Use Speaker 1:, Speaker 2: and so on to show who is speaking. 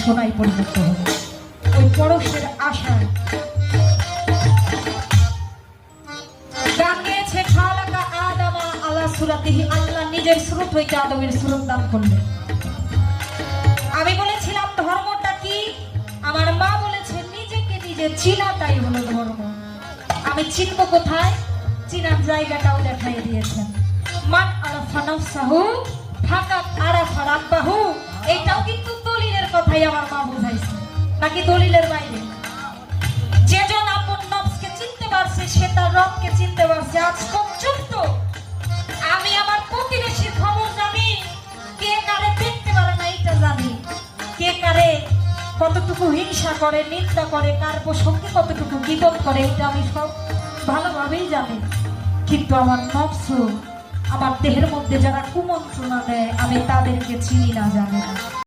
Speaker 1: সোনায় পরিণত হবে। ওই পরশের আশায় গান গেয়েছে খালাকা আদামা আলা সুরাতিহি, আল্লাহ নিজের সুরত হইতে আদমের সুরত দান করলেন। আমি বলেছিলাম ধর্মটা কি, আমার মা বলেছে নিজেকে নিজে চিনাটাই হলো ধর্ম। আমি চিনব কোথায়, চিনার জায়গাটাও দেখাই দিয়েছেন। মান আরাফা নাফসাহু ফাকাত আরাফা রাব্বাহু, এইটাও কিন্তু দলিলের কথাই আমার মা বুঝাইছে, নাকি দলিলের বাইরে? যেজন আপন নফসকে চিনতে পারছে সে তার রবকে চিনতে পারছে। আজ পর্যন্ত আমি আমার প্রতিবেশীর খবর জানি, কে কারে দেখতে পারে না এটা জানি, কে কারে কতটুকু হিংসা করে, নিন্দা করে, কার প্রসঙ্গে কতটুকু গীবত করে, এটা আমি সব ভালোভাবেই জানি। কিন্তু আমার নফস, আমার দেহের মধ্যে যারা কুমন্ত্রণা দেয়, আমি তাদেরকে চিনি না, জানি না।